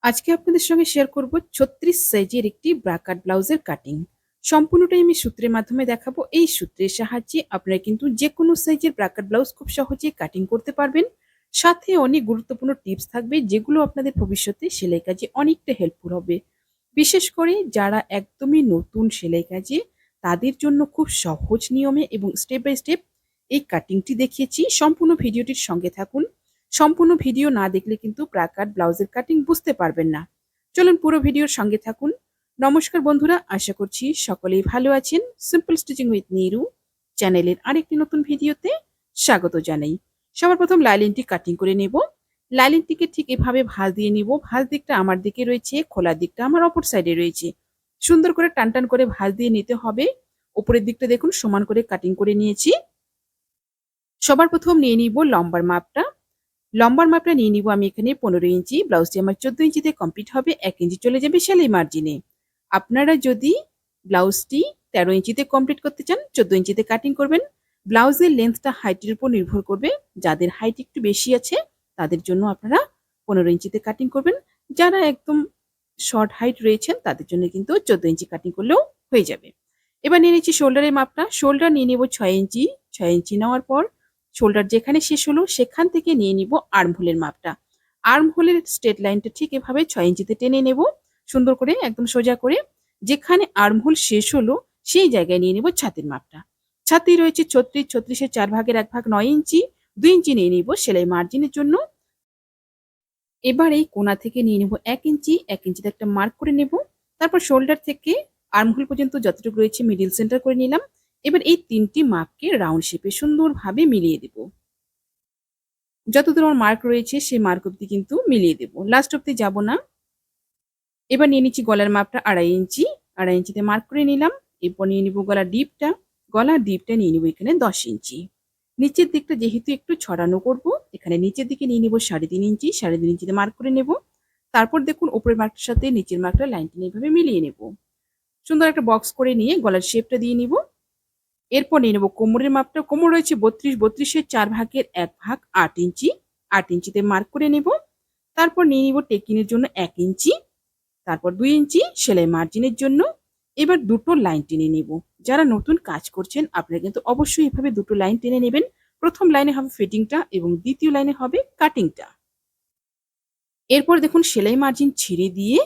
আজকে আপনাদের সঙ্গে শেয়ার করব ৩৬ সাইজের একটি ব্রা কাট ব্লাউজের কাটিং। সম্পূর্ণটাই আমি সূত্রের মাধ্যমে দেখাবো। এই সূত্রের সাহায্যে আপনারা কিন্তু যেকোনো সাইজের ব্রা কাট ব্লাউজ খুব সহজেই কাটিং করতে পারবেন। সাথে অনেক গুরুত্বপূর্ণ টিপস থাকবে যেগুলো আপনাদের ভবিষ্যতে সেলাই কাজে অনেকটা হেল্পফুল হবে। বিশেষ করে যারা একদমই নতুন সেলাই কাজে তাদের জন্য খুব সহজ নিয়মে এবং স্টেপ বাই স্টেপ এই কাটিংটি দেখিয়েছি। সম্পূর্ণ ভিডিওটির সঙ্গে থাকুন। সম্পূর্ণ ভিডিও না দেখলে কিন্তু ব্রা কাট ব্লাউজের কাটিং বুঝতে পারবেন না। চলুন পুরো ভিডিওর সঙ্গে থাকুন। নমস্কার বন্ধুরা, আশা করছি সকলেই ভালো আছেন। সিম্পল স্টিচিং উইথ নিরু চ্যানেলের আরেকটি নতুন ভিডিওতে স্বাগত জানাই। সবার প্রথম লাইলিনটি কাটিং করে নেব। লাইলিনটিকে ঠিক এভাবে ভাঁজ দিয়ে নিব। ভাঁজ দিকটা আমার দিকে রয়েছে, খোলার দিকটা আমার অপর সাইডে রয়েছে। সুন্দর করে টান টান করে ভাঁজ দিয়ে নিতে হবে। উপরের দিকটা দেখুন সমান করে কাটিং করে নিয়েছি। সবার প্রথম নিয়ে নিব লম্বার মাপটা। লম্বার মাপটা নিয়ে নিব আমি এখানে 15 ইঞ্চি। ব্লাউজটি আমার 14 ইঞ্চিতে কমপ্লিট হবে। 1 ইঞ্চি চলে যাবে সেলাই মার্জিনে। আপনারা যদি ব্লাউজটি 13 ইঞ্চিতে কমপ্লিট করতে চান, 14 ইঞ্চিতে কাটিং করবেন। ব্লাউজের লেন্থটা হাইটের উপর নির্ভর করবে। যাদের হাইট একটু বেশি আছে তাদের জন্য আপনারা 15 ইঞ্চিতে কাটিং করবেন। যারা একদম শর্ট হাইট রয়েছেন তাদের জন্য কিন্তু 14 ইঞ্চি কাটিং করলেও হয়ে যাবে। এবার নিয়ে নিচ্ছি শোল্ডারের মাপটা। শোল্ডার নিয়ে নেব 6 ইঞ্চি। 6 ইঞ্চি নেওয়ার পর শোল্ডার যেখানে শেষ হলো সেখান থেকে নিয়ে নিব আর্মহোলের মাপটা। আর্মহোলের স্ট্রেট লাইনটা ঠিক এভাবে 6 ইঞ্চিতে টেনে নেব সুন্দর করে একদম সোজা করে। যেখানে আর্মহোল শেষ হলো সেই জায়গায় নিয়ে নিব ছাতির মাপটা। ছাতি রয়েছে 36, 36-এর 4 ভাগের 1 ভাগ 9 ইঞ্চি। 2 ইঞ্চি নিয়ে নিব সেলাই মার্জিনের জন্য। এবার এই কোণা থেকে নিয়ে নেব 1 ইঞ্চি। 1 ইঞ্চিতে একটা মার্ক করে নেব। তারপর শোল্ডার থেকে আর্মহোল পর্যন্ত যতটুকু রয়েছে মিডল সেন্টার করে নিলাম। এবার এই 3টি মাপকে রাউন্ড শেপে সুন্দরভাবে মিলিয়ে দেব। যতদূর আমার মার্ক রয়েছে সেই মার্ক অব্দি কিন্তু মিলিয়ে দেব। লাস্ট অব্দি যাব না। এবার নিয়ে নিচ্ছি গলার মাপটা 2.5 ইঞ্চি। 2.5 ইঞ্চিতে মার্ক করে নিলাম। এরপর নিয়ে নিব গলার ডিপটা। গলার ডিপটা নিয়ে নিব এখানে 10 ইঞ্চি। নিচের দিকটা যেহেতু একটু ছড়ানো করব, এখানে নিচের দিকে নিয়ে নিব 3.5 ইঞ্চি। 3.5 ইঞ্চিতে মার্ক করে নেব। তারপর দেখুন উপরের মার্কটার সাথে নিচের মার্কটা লাইন টেনে এভাবে মিলিয়ে নেব। সুন্দর একটা বক্স করে নিয়ে গলার শেপটা দিয়ে নিব। এরপর নিয়ে নেব কোমরের মাপটা। কোমর রয়েছে 32, 32-এর 4 ভাগের 1 ভাগ 8 ইঞ্চি। 8 ইঞ্চিতে মার্ক করে নেব। তারপর নিয়ে নিব টেকিনের জন্য 1 ইঞ্চি। তারপর 2 ইঞ্চি সেলাই মার্জিনের জন্য। এবার দুটো লাইন টেনে নেব। যারা নতুন কাজ করছেন আপনারা কিন্তু অবশ্যই এভাবে দুটো লাইন টেনে নেবেন। প্রথম লাইনে হবে ফিটিংটা এবং দ্বিতীয় লাইনে হবে কাটিংটা। এরপর দেখুন সেলাই মার্জিন ছেড়ে দিয়ে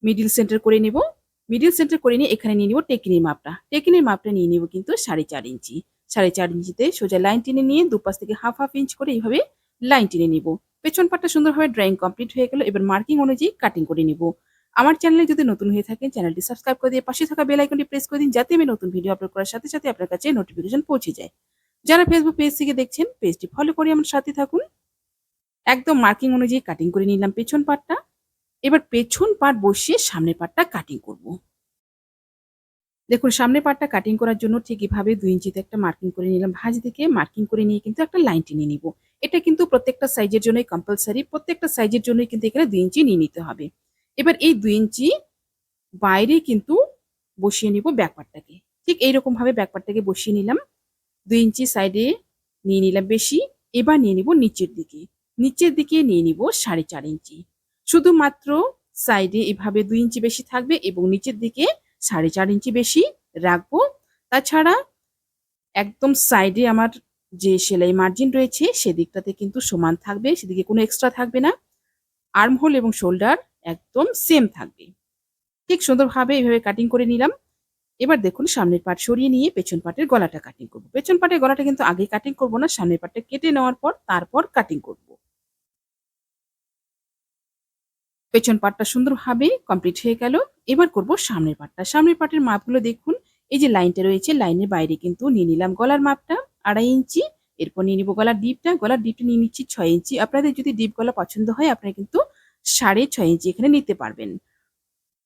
মিডল সেন্টার করে নেব। মিডল সেন্টার করে নিয়ে এখানে নিয়ে নিব টেকিনের মাপটা। টেকিনের মাপটা নিয়ে নিব কিন্তু 4.5 ইঞ্চি। 4.5 ইঞ্চিতে সোজা লাইন টেনে নিয়ে দুপাশ থেকে হাফ হাফ ইঞ্চ করে এইভাবে লাইন টেনে নিব। পেছন পাটটা সুন্দরভাবে ড্রয়িং কমপ্লিট হয়ে গেল। এবার মার্কিং অনুযায়ী কাটিং করে নিব। আমার চ্যানেলে যদি নতুন হয়ে থাকেন চ্যানেলটি সাবস্ক্রাইব করে দিয়ে পাশে থাকা বেল আইকনটি প্রেস করে দিন যাতে আমি নতুন ভিডিও আপলোড করার সাথে সাথে আপনার কাছে নোটিফিকেশন পৌঁছে যায়। যারা ফেসবুক পেজ থেকে দেখছেন পেজটি ফলো করে আমার সাথে থাকুন। একদম মার্কিং অনুযায়ী কাটিং করে নিলাম পেছন পাটটা। এবার পেছন পাট বসিয়ে সামনের পাটটা কাটিং করব। দেখুন সামনের পাটটা কাটিং করার জন্য ঠিক এভাবে 2 ইঞ্চিতে একটা মার্কিং করে নিলাম। ভাঁজ দিকে মার্কিং করে নিয়ে কিন্তু একটা লাইন টেনে নিব। এটা কিন্তু প্রত্যেকটা সাইজের জন্যই কম্পালসারি। প্রত্যেকটা সাইজের জন্যই কিন্তু এখানে 2 ইঞ্চি নিয়ে নিতে হবে। এবার এই 2 ইঞ্চি বাইরে কিন্তু বসিয়ে নিব ব্যাক পার্টটাকে। ঠিক এইরকম ভাবে ব্যাক পার্টটাকে বসিয়ে নিলাম। 2 ইঞ্চি সাইডে নিয়ে নিলাম বেশি। এবার নিয়ে নিব নিচের দিকে। নিচের দিকে নিয়ে নিব 4.5 ইঞ্চি। শুধুমাত্র সাইডে এভাবে 2 ইঞ্চি বেশি থাকবে এবং নিচের দিকে 4.5 ইঞ্চি বেশি রাখবো। তাছাড়া একদম সাইডে আমার যে সেলাই মার্জিন রয়েছে সেদিকটাতে কিন্তু সমান থাকবে। সেদিকে কোনো এক্সট্রা থাকবে না। আর্মহোল এবং শোল্ডার একদম সেম থাকবে। ঠিক সুন্দরভাবে এভাবে কাটিং করে নিলাম। এবার দেখুন সামনের পার্ট সরিয়ে নিয়ে পেছন পার্টের গলাটা কাটিং করব। পেছন পার্টের গলাটা কিন্তু আগে কাটিং করব না, সামনের পার্টটা কেটে নেওয়ার পর তারপর কাটিং করব। পেছন পার্টটা সুন্দরভাবে কমপ্লিট হয়ে গেল। এবার করব সামনের পার্টটা। সামনের পার্টের মাপগুলো দেখুন। এই যে লাইনটা রয়েছে লাইনের বাইরে কিন্তু নিয়ে নিলাম গলার মাপটা 2.5 ইঞ্চি। এরপর নিয়ে নিব গলার ডিপটা। গলার ডিপটা নিয়ে নিচ্ছি 6 ইঞ্চি। আপনাদের যদি ডিপ গলা পছন্দ হয় আপনারা কিন্তু 6.5 ইঞ্চি এখানে নিতে পারবেন।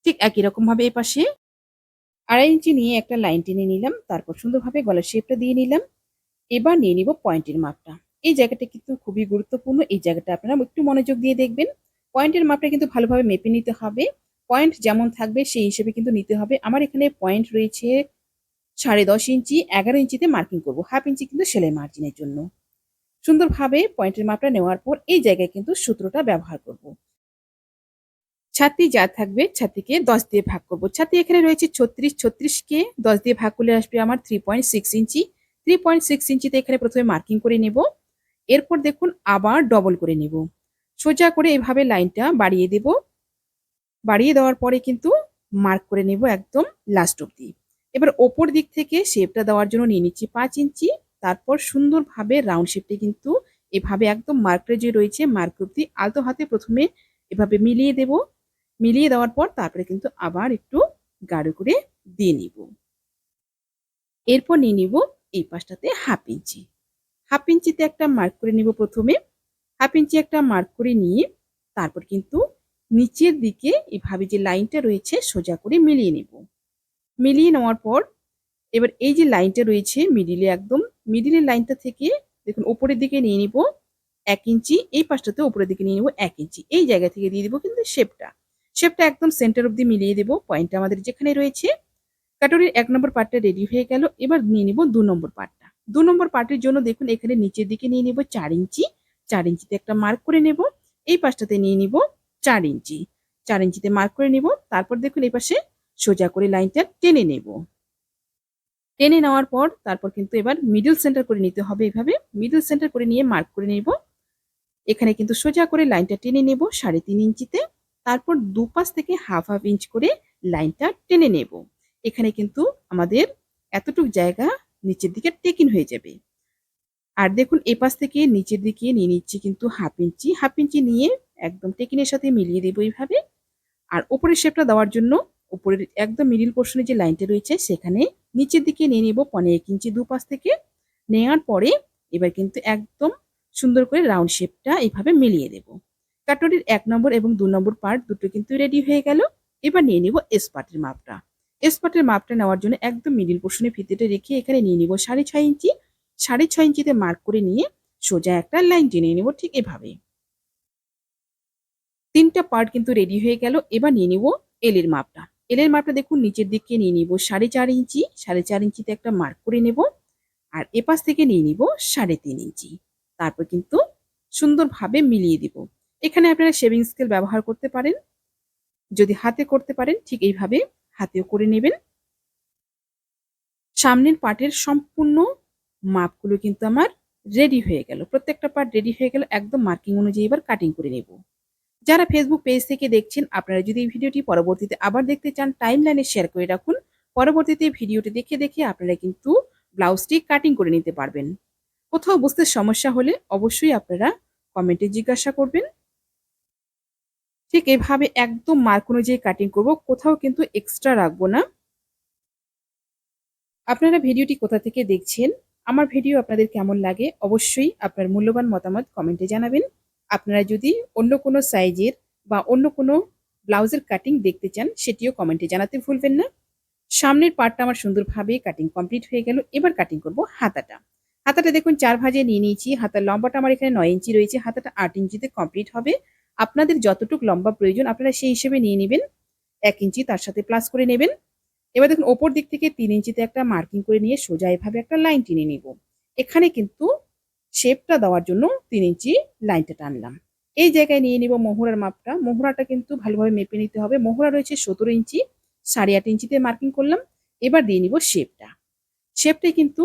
ঠিক একই রকম ভাবে এপাশে 2.5 ইঞ্চি নিয়ে একটা লাইন টেনে নিলাম। তারপর সুন্দরভাবে গলার শেপটা দিয়ে নিলাম। এবার নিয়ে নিব পয়েন্টের মাপটা। এই জায়গাটা কিন্তু খুবই গুরুত্বপূর্ণ। এই জায়গাটা আপনারা একটু মনোযোগ দিয়ে দেখবেন। পয়েন্টের মাপটা কিন্তু ভালোভাবে মেপে নিতে হবে। পয়েন্ট যেমন থাকবে সেই হিসেবে কিন্তু নিতে হবে। আমার এখানে পয়েন্ট রয়েছে 10.5 ইঞ্চি। 11 ইঞ্চিতে মার্কিং করব। হাফ ইঞ্চি কিন্তু সেলাই মার্জিনের জন্য। সুন্দরভাবে পয়েন্টের মাপটা নেওয়ার পর এই জায়গায় কিন্তু সূত্রটা ব্যবহার করব। ছাতি যা থাকবে ছাতিকে 10 দিয়ে ভাগ করব। ছাতি এখানে রয়েছে 36, 36কে 10 দিয়ে ভাগ করলে আসবে আমার 3.6 ইঞ্চি। 3.6 ইঞ্চিতে এখানে প্রথমে মার্কিং করে নেব। এরপর দেখুন আবার ডবল করে নেব। সোজা করে এভাবে লাইনটা বাড়িয়ে দেব। বাড়িয়ে দেওয়ার পরে কিন্তু মার্ক করে নেব একদম লাস্ট অব্দি। এবার ওপর দিক থেকে শেপটা দেওয়ার জন্য নিয়ে নিচ্ছি 5 ইঞ্চি। তারপর সুন্দরভাবে রাউন্ড শেপটি কিন্তু এভাবে একদম মার্কটা যে রয়েছে মার্ক অব্দি আলতো হাতে প্রথমে এভাবে মিলিয়ে দেব। মিলিয়ে দেওয়ার পর তারপরে কিন্তু আবার একটু গাঢ় করে দিয়ে নিব। এরপর নিয়ে নিব এই পাশটাতে হাফ ইঞ্চি। হাফ ইঞ্চিতে একটা মার্ক করে নিব প্রথমে। হাফ ইঞ্চি একটা মার্ক করে নিয়ে তারপর কিন্তু নিচের দিকে এভাবে যে লাইনটা রয়েছে সোজা করে মিলিয়ে নেব। মিলিয়ে নেওয়ার পর এবার এই যে লাইনটা রয়েছে মিডিলে একদম মিডিলের লাইনটা থেকে দেখুন উপরের দিকে নিয়ে নিব 1 ইঞ্চি, এই পাশটাতে উপরের দিকে নিয়ে নিব 1 ইঞ্চি। এই জায়গা থেকে দিয়ে দিব কিন্তু শেপটা। শেপটা একদম সেন্টার অব্দি মিলিয়ে দেব। পয়েন্টটা আমাদের যেখানে রয়েছে। কাটুরির 1 নম্বর পার্টটা রেডি হয়ে গেল। এবার নিয়ে নিব 2 নম্বর পার্টটা। 2 নম্বর পার্টের জন্য দেখুন এখানে নিচের দিকে নিয়ে নিব 4 ইঞ্চি। 4 ইঞ্চিতে একটা মার্ক করে নেব। এই পাশটাতে নিয়ে নিব 4 ইঞ্চি। 4 ইঞ্চিতে মার্ক করে নিব। তারপর দেখুন এই পাশে সোজা করে লাইনটা টেনে নেব। টেনে নেওয়ার পর তারপর কিন্তু এবার মিডল সেন্টার করে নিতে হবে এভাবে। মিডল সেন্টার করে নিয়ে মার্ক করে নেব। এখানে কিন্তু সোজা করে লাইনটা টেনে নেব 3.5 ইঞ্চিতে। তারপর দুপাশ থেকে হাফ হাফ ইঞ্চ করে লাইনটা টেনে নেব। এখানে কিন্তু আমাদের এতটুক জায়গা নিচের দিকে টেকিং হয়ে যাবে। আর দেখুন এপাশ থেকে নিচের দিকে নিয়ে নিচ্ছি কিন্তু হাফ ইঞ্চি। হাফ ইঞ্চি নিয়ে একদম টেকিনের সাথে মিলিয়ে দেবো এইভাবে। আর উপরের শেপটা দেওয়ার জন্য উপরের একদম মিডিল পোর্শনে যে লাইনটা রয়েছে সেখানে নিচের দিকে নিয়ে নেব 15 ইঞ্চি দুপাশ থেকে। নেওয়ার পরে এবার কিন্তু একদম সুন্দর করে রাউন্ড শেপটা এইভাবে মিলিয়ে দেব। কাটুরির 1 নম্বর এবং 2 নম্বর পার্ট দুটো কিন্তু রেডি হয়ে গেল। এবার নিয়ে নিব এস পার্টের মাপটা। এস পার্টের মাপটা নেওয়ার জন্য একদম মিডিল পোর্শনে ফিতেটা রেখে এখানে নিয়ে নিব 6.5 ইঞ্চি। 6.5 ইঞ্চিতে মার্ক করে নিয়ে সোজা একটা লাইন টেনে নেব ঠিক এভাবে। 3টা পার্ট কিন্তু রেডি হয়ে গেল। এবার নিয়ে নিব এল এর মাপটা। এল এর মাপটা দেখুন নিচের দিকে নিয়ে নিব 4.5 ইঞ্চি। 4.5 ইঞ্চিতে একটা মার্ক করে নেব। আর এপাশ থেকে নিয়ে নিব 3.5 ইঞ্চি। তারপর কিন্তু সুন্দরভাবে মিলিয়ে দিব। এখানে আপনারা শেভিং স্কেল ব্যবহার করতে পারেন। যদি হাতে করতে পারেন ঠিক এইভাবে হাতেও করে নেবেন। সামনের পার্টের সম্পূর্ণ মাপগুলো কিন্তু আমার রেডি হয়ে গেল। প্রত্যেকটা পার্ট রেডি হয়ে গেল। একদম মার্কিং অনুযায়ী এবার কাটিং করে নেব। যারা ফেসবুক পেজ থেকে দেখছেন আপনারা যদি এই ভিডিওটি পরবর্তীতে আবার দেখতে চান টাইমলাইনে শেয়ার করে রাখুন। পরবর্তীতে ভিডিওটি দেখে আপনারা কিন্তু ব্লাউজটি কাটিং করে নিতে পারবেন। কোথাও বুঝতে সমস্যা হলে অবশ্যই আপনারা কমেন্টে জিজ্ঞাসা করবেন। ঠিক এভাবে একদম মার্ক অনুযায়ী কাটিং করব, কোথাও কিন্তু এক্সট্রা রাখবো না। আপনারা ভিডিওটি কোথা থেকে দেখছেন, আমার ভিডিও আপনাদের কেমন লাগে অবশ্যই আপনার মূল্যবান মতামত কমেন্টে জানাবেন। আপনারা যদি অন্য কোনো সাইজের বা অন্য কোনো ব্লাউজের কাটিং দেখতে চান সেটিও কমেন্টে জানাতে ভুলবেন না। সামনের পার্টটা আমার সুন্দরভাবে কাটিং কমপ্লিট হয়ে গেল। এবার কাটিং করব হাতাটা। হাতাটা দেখুন 4 ভাঁজে নিয়ে নিয়েছি। হাতার লম্বাটা আমার এখানে 9 ইঞ্চি রয়েছে। হাতাটা 8 ইঞ্চিতে কমপ্লিট হবে। আপনাদের যতটুক লম্বা প্রয়োজন আপনারা সেই হিসেবে নিয়ে নেবেন। 1 ইঞ্চি তার সাথে প্লাস করে নেবেন। এবার দেখুন ওপর দিক থেকে 3 ইঞ্চিতে একটা মার্কিং করে নিয়ে সোজা এভাবে একটা লাইন টেনে নেব। এখানে কিন্তু শেপটা দেওয়ার জন্য 3 ইঞ্চি লাইনটা টানলাম। এই জায়গায় নিয়ে নিব মোহরার মাপটা। মোহরাটা কিন্তু ভালোভাবে মেপে নিতে হবে। মোহরা রয়েছে 17 ইঞ্চি। 8.5 ইঞ্চিতে মার্কিং করলাম। এবার দিয়ে নিব শেপটা। শেপটা কিন্তু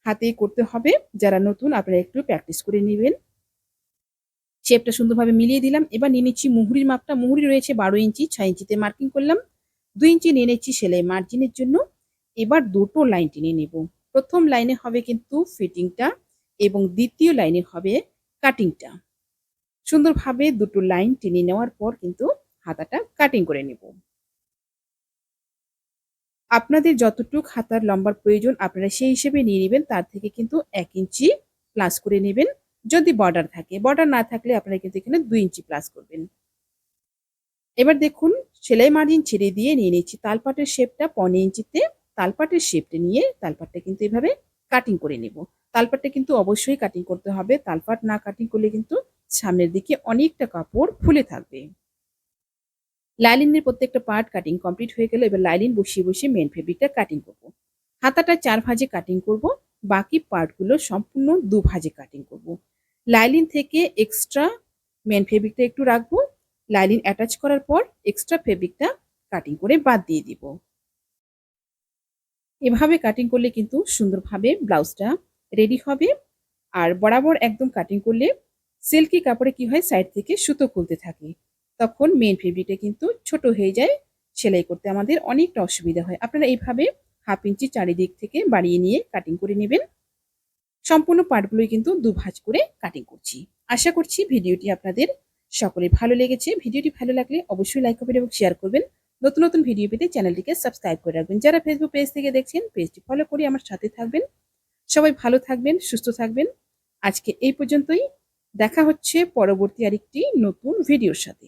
হাতেই করতে হবে। যারা নতুন আপনারা একটু প্র্যাকটিস করে নেবেন। শেপটা সুন্দরভাবে মিলিয়ে দিলাম। এবার নিয়ে নিচ্ছি মুহুরির মাপটা। মুহুরি রয়েছে 12 ইঞ্চি। 6 ইঞ্চিতে মার্কিং করলাম। 2 ইঞ্চি নিয়ে নিচ্ছি সেলাই মার্জিনের জন্য। এবার দুটো লাইন টেনে নেব। প্রথম লাইনে হবে কিন্তু ফিটিংটা এবং দ্বিতীয় লাইনে হবে কাটিংটা। সুন্দরভাবে দুটো লাইন টেনে নেওয়ার পর কিন্তু হাতাটা কাটিং করে নেব। আপনাদের যতটুক হাতার লম্বার প্রয়োজন আপনারা সেই হিসেবে নিয়ে নেবেন। তার থেকে কিন্তু 1 ইঞ্চি প্লাস করে নেবেন। যদি বর্ডার থাকে, বর্ডার না থাকলে আপনারা কিন্তু এখানে 2 ইঞ্চি প্লাস করবেন। এবার দেখুন সেলাই মার্জিন ছেড়ে দিয়ে নিয়ে নিচ্ছি তালপাটের শেপটা 15 ইঞ্চিতে। তালপাটের শেপটা নিয়ে তালপাটটা কিন্তু এভাবে কাটিং করে নেব। তালপাটটা কিন্তু অবশ্যই কাটিং করতে হবে। তালপাট না কাটিং করলে কিন্তু সামনের দিকে অনেকটা কাপড় ফুলে থাকবে। লাইলিনের প্রত্যেকটা পার্ট কাটিং কমপ্লিট হয়ে গেল। এবার লাইলিন বসিয়ে মেন ফেব্রিকটা কাটিং করব। হাতাটা 4 ভাঁজে কাটিং করব। বাকি পার্টগুলো সম্পূর্ণ 2 ভাঁজে কাটিং করব। লাইলিন থেকে এক্সট্রা মেন ফেব্রিকটা একটু রাখবো। লাইনিং অ্যাটাচ করার পর এক্সট্রা ফেব্রিকটা কাটিং করে বাদ দিয়ে দিব। এভাবে কাটিং করলে কিন্তু সুন্দরভাবে ব্লাউজটা রেডি হবে। আর বরাবর একদম কাটিং করলে সিল্কি কাপড়ে কি হয়, সাইড থেকে সুতো খুলতে থাকে, তখন মেইন ফেব্রিকটা কিন্তু ছোট হয়ে যায়, সেলাই করতে আমাদের অনেকটা অসুবিধা হয়। আপনারা এইভাবে 1/2 ইঞ্চি চারিদিক থেকে বাড়িয়ে নিয়ে কাটিং করে নেবেন। সম্পূর্ণ পার্টগুলোই কিন্তু দুভাঁজ করে কাটিং করছি। আশা করছি ভিডিওটি আপনাদের সকলের ভালো লেগেছে। ভিডিওটি ভালো লাগলে অবশ্যই লাইক করবেন এবং শেয়ার করবেন। নতুন নতুন ভিডিও পেতে চ্যানেলটিকে সাবস্ক্রাইব করে রাখবেন। যারা ফেসবুক পেজ থেকে দেখছেন, পেজটি ফলো করে আমার সাথে থাকবেন। সবাই ভালো থাকবেন, সুস্থ থাকবেন। আজকে এই পর্যন্তই। দেখা হচ্ছে পরবর্তী আরেকটি নতুন ভিডিওর সাথে।